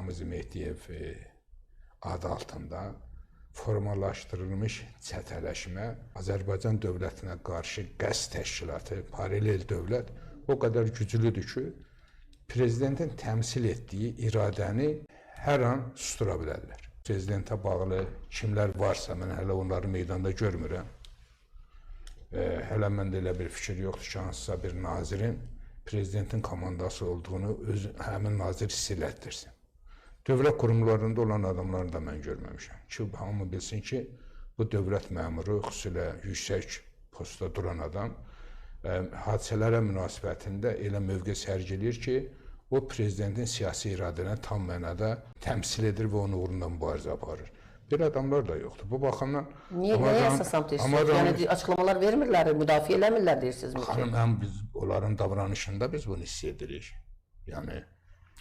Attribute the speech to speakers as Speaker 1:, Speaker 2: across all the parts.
Speaker 1: Ramiz Mehdiyev adı altında formalaşdırılmış çətələşmə Azərbaycan dövlətinə qarşı qəsd təşkilatı, paralel dövlət o qədər güclüdür ki, prezidentin təmsil etdiyi iradəni hər an sustura bilərlər. Prezidentə bağlı kimlər varsa, mən hələ onları meydanda görmürəm. Hələ məndə elə bir fikir yoxdur ki, hansısa bir nazirin prezidentin komandası olduğunu həmin nazir hiss elətdirsin. Dövlət qurumlarında olan adamlarını da mən görməmişəm. Ki, hamı bilsin ki, bu dövlət məmuru, xüsusilə yüksək postda duran adam hadisələrə münasibətində elə mövqe sərgiləyir ki, o prezidentin siyasi iradəni tam mənada təmsil edir və onun uğrunda mübarizə aparır. Belə adamlar da yoxdur. Bu baxımdan...
Speaker 2: Nəyə əsasən deyirsiniz? Yəni açıqlamalar vermirlər, müdafiə eləmirlər deyirsiniz mi?
Speaker 1: Xanım, biz onların davranışında biz bunu hiss edirik. Yəni...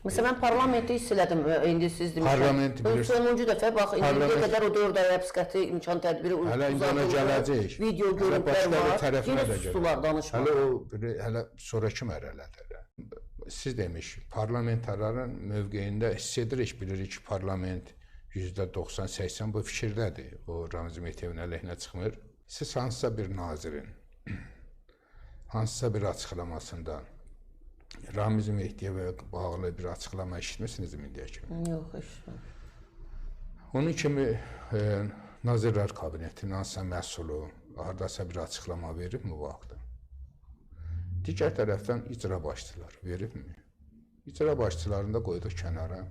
Speaker 2: Məsələn, mən parlamenti hiss elədim, indi siz demişsiniz. Sonuncu dəfə, bax, indiyə qədər o 4 ay həbs qəti imkan tədbiri
Speaker 1: uzatılır,
Speaker 2: video görüntülər var, yenə sustular, danışmaq.
Speaker 1: Hələ sonraki mərhələdir. Siz demiş, parlamentarların mövqeyində hiss edirik, bilirik ki, parlament %90-80 bu fikirdədir. O, Ramiz Mehdiyevin əleyhinə çıxmır. Siz hansısa bir nazirin, hansısa bir açıqlamasında Ramiz Mehdiyevə bağlı bir açıqlama eşitmisinizmi indiyə kimi?
Speaker 2: Yox, eşitmədim.
Speaker 1: Onun kimi Nazirlər Kabinetinin hansısa məhsulu, haradasa bir açıqlama veribmi bu vaxtda? Digər tərəfdən icra başçılar veribmi? İcra başçılarını da qoyduq kənara.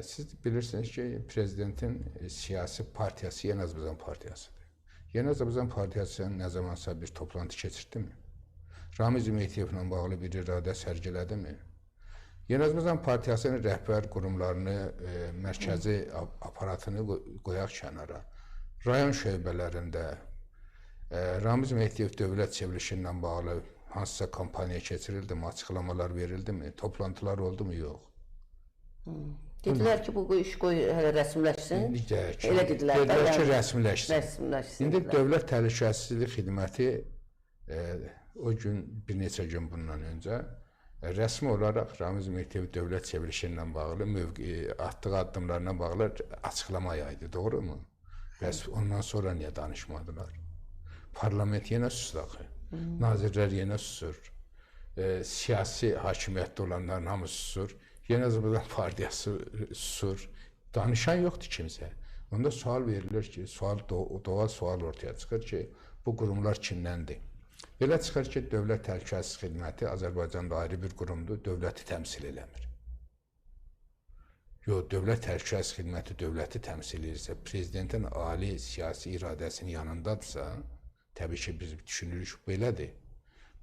Speaker 1: Siz bilirsiniz ki, prezidentin siyasi partiyası Yeni Azərbaycan partiyasıdır. Yeni Azərbaycan partiyası nə zamansa bir toplantı keçirdimi? Ramiz Mehdiyevlə bağlı bir iradə sərgilədimi? Yeni Azərbaycan partiyasının rəhbər qurumlarını, mərkəzi aparatını qoyaq kənara. Rayon şöbələrində Ramiz Mehdiyev dövlət çevrilişi ilə bağlı hansısa kampaniya keçirildimi, açıqlamalar verildimi, toplantılar oldu mu? Yox.
Speaker 2: Dedilər ki, bu iş qoy hələ rəsmiləşsin.
Speaker 1: Elə dedilər ki, rəsmiləşsin. İndi Dövlət Təhlükəsizlik Xidməti o gün, bir neçə gün bundan öncə rəsmi olaraq Ramiz Mehdiyev dövlət çevrilişi ilə bağlı atdığı addımlarına bağlı açıqlama yaydı, doğru mu? Bəs ondan sonra niyə danışmadılar? Parlament yenə susur axı. Nazirlər yenə susur. Siyasi hakimiyyətdə olanların hamısı susur. Yeni Azərbaycan partiyası susur. Danışan yoxdur kimsə. Onda sual verilir ki, doğal sual ortaya çıxır ki, bu qurumlar kimdəndir? Belə çıxır ki, Dövlət Təhlükəsizlik Xidməti Azərbaycanda ayrı bir qurumdur, dövləti təmsil eləmir. Yox, Dövlət Təhlükəsizlik Xidməti dövləti təmsil edirsə, prezidentin ali siyasi iradəsinin yanındadırsa, təbii ki, biz düşünürük belədir.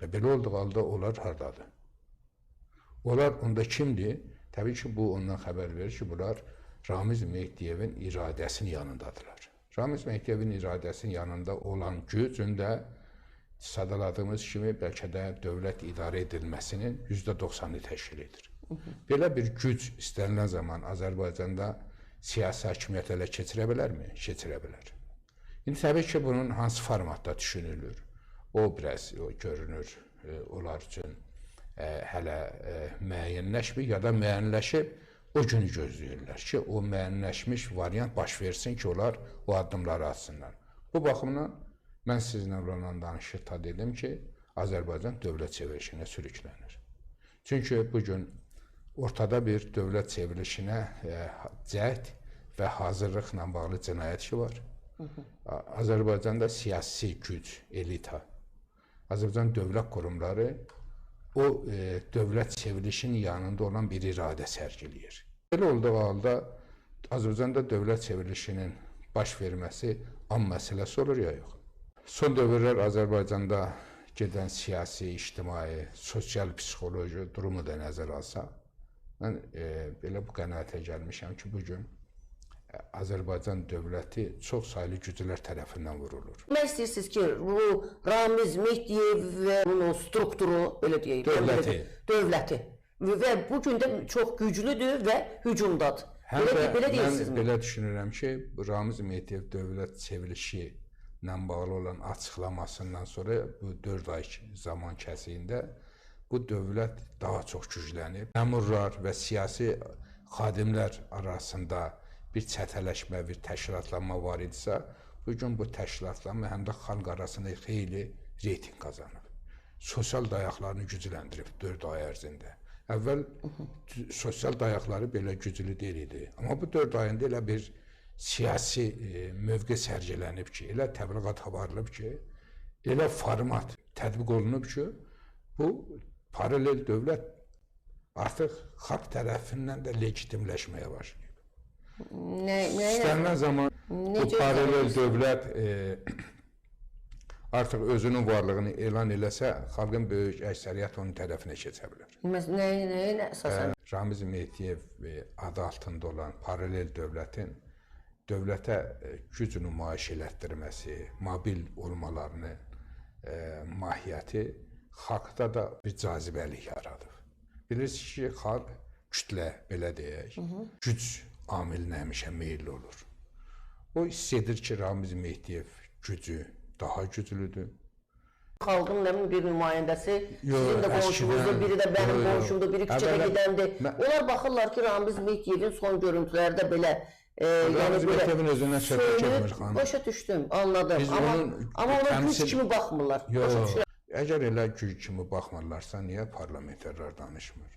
Speaker 1: Və belə olduğu halda onlar hardadır? Onlar onda kimdir? Təbii ki, bu ondan xəbər verir ki, bunlar Ramiz Mehdiyevin iradəsinin yanındadırlar. Ramiz Mehdiyevin iradəsinin yanında olan gücün də sadaladığımız kimi bəlkə də dövlət idarə edilməsinin %90'ını təşkil edir. Belə bir güc istənilən zaman Azərbaycanda siyasi hakimiyyət ələ keçirə bilərmi? Keçirə bilər. İndi təbii ki, bunun hansı formatda düşünülür? O biraz görünür, onlar üçün hələ müəyyənləşmir ya da müəyyənləşib o günü gözləyirlər ki, o müəyyənləşmiş variant baş versin ki, onlar o addımları atsınlar. Bu baxımdan mən sizinlə olan danışıqda dedim ki, Azərbaycan dövlət çevrilişinə sürüklənir. Çünki bugün ortada bir dövlət çevrilişinə cəhd və hazırlıqla bağlı cinayət işi var. Azərbaycanda siyasi güc, elita, Azərbaycan dövlət qurumları o dövlət çevrilişinin yanında olan bir iradə sərgiləyir. Belə olduğu halda Azərbaycanda dövlət çevrilişinin baş verməsi an məsələsi olur ya yox. Son dövrlər Azərbaycanda gedən siyasi, ictimai, sosial, psixoloji durumu da nəzərə alsaq, mən belə bu qənaətə gəlmişəm ki, bugün Azərbaycan dövləti çox saylı güclər tərəfindən vurulur.
Speaker 2: Demək istəyirsiniz ki, bu Ramiz Mehdiyev və bunun strukturu, belə deyək, dövləti və bugün də çox güclüdür və hücumdadır. Belə deyirsiniz mi?
Speaker 1: Mən belə düşünürəm ki, Ramiz Mehdiyev dövlət çevrilişi ilə bağlı olan açıqlamasından sonra bu 4 ay zaman kəsiyində bu dövlət daha çox güclənib. Məmurlar və siyasi xadimlər arasında bir çətələşmə, bir təşkilatlanma var idisə, bugün bu təşkilatlanma həm də xalq arasında xeyli reyting qazanıb. Sosial dayaqlarını gücləndirib 4 ay ərzində. Əvvəl sosial dayaqları belə güclü deyil idi. Amma bu 4 ayında elə bir siyasi mövqe sərgilənib ki, elə təbliğat aparılıb ki, elə format tətbiq olunub ki, bu paralel dövlət artıq xalq tərəfindən də legitimləşməyə başlayıb. İstənilən zaman bu paralel dövlət artıq özünün varlığını elan eləsə, xalqın böyük əksəriyyət onun tərəfinə keçə bilər.
Speaker 2: Nəyə əsasən?
Speaker 1: Ramiz Mehdiyev adı altında olan paralel dövlətin dövlətə güc nümayiş elətdirməsi, mobil olmalarının mahiyyəti xalqda da bir cazibəlik yaradıb. Bilirsiniz ki, xalq kütlə, belə deyək, güc amilinə həmişə meyilli olur. O hiss edir ki, Ramiz Mehdiyev gücü daha güclüdür.
Speaker 2: Xalqın bir nümayəndəsi, sizin də qonşunuzdur, biri də mənim qonşumdur, biri küçədə gedəndir. Onlar baxırlar ki, Ramiz Mehdiyevin son görüntülərdə belə
Speaker 1: Ramiz Mehdiyevin özündən söhbət getmir xanım.
Speaker 2: Başa düşdüm, anladım. Amma ona güc kimi baxmırlar.
Speaker 1: Əgər elə güc kimi baxmırlarsa, niyə parlamenterlər danışmır?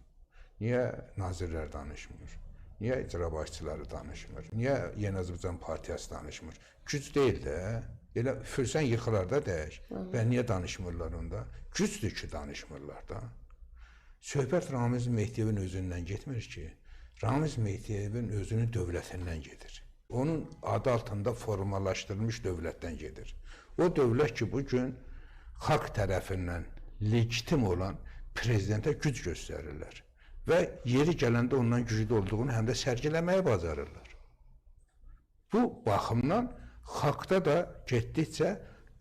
Speaker 1: Niyə nazirlər danışmır? Niyə icra başçıları danışmır? Niyə Yeni Azərbaycan Partiyası danışmır? Güc deyil də, elə fürsən yıxılar da deyək. Və niyə danışmırlar onda? Gücdür ki, danışmırlar da. Söhbət Ramiz Mehdiyevin özündən getmir ki, Ramiz Mehdiyevin özünün dövlətindən gedir. Onun adı altında formalaşdırılmış dövlətdən gedir. O dövlət ki, bugün xalq tərəfindən legitim olan prezidentə güc göstərirlər və yeri gələndə ondan güclü olduğunu həm də sərgiləməyə bacarırlar. Bu baxımdan xalqda da getdikcə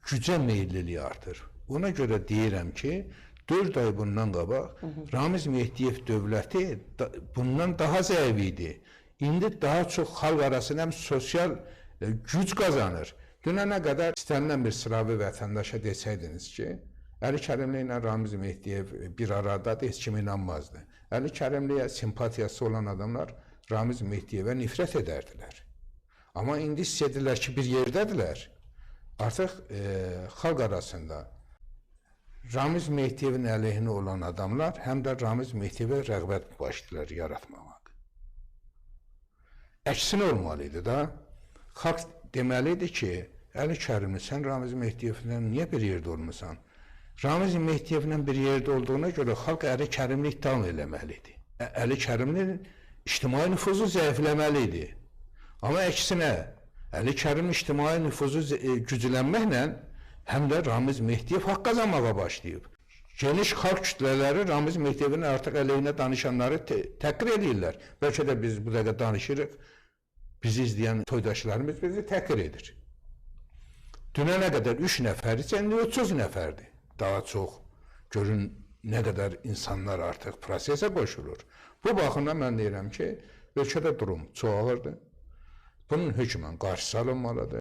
Speaker 1: gücə meyillilik artır. Ona görə deyirəm ki, 4 ay bundan qabaq Ramiz Mehdiyev dövləti bundan daha zəif idi. İndi daha çox xalq arasında həm sosial güc qazanır. Dünənə qədər istənilən bir sıravi vətəndaşa desəydiniz ki, Əli Kərimli ilə Ramiz Mehdiyev bir aradadır, heç kim inanmazdı. Əli Kərimliyə simpatiyası olan adamlar Ramiz Mehdiyevə nifrət edərdilər. Amma indi hiss edirlər ki, bir yerdədirlər. Artıq xalq arasında Ramiz Mehdiyevin əleyhinə olan adamlar həm də Ramiz Mehdiyevə rəğbət başlayırlar yaratmamaq. Əksinə olmalıydı da. Xalq deməlidir ki, Əli Kərimli, sən Ramiz Mehdiyevlə niyə bir yerdə olmuşsan? Ramiz Mehdiyevlə bir yerdə olduğuna görə xalq Əli Kərimli ittiham eləməlidir. Əli Kərimlinin ictimai nüfuzu zəifləməlidir. Amma əksinə, Əli Kərimli ictimai nüfuzu güclənməklə həm də Ramiz Mehdiyev haqq qazanmağa başlayıb. Geniş xalq kütlələri Ramiz Mehdiyevin artıq əleyhinə danışanları təhqir edirlər. Bəlkə də biz bu dəqiqə danışırıq, bizi izləyən toydaşlarımız bizi təhqir edir. Dünənə qədər 3 nəfər isə indi 30 nəfərdir. Daha çox görün nə qədər insanlar artıq prosesə qoşulur. Bu baxımdan mən deyirəm ki, ölkədə durum çox ağırdır. Bunun hökmən qarşısı alınmalıdır.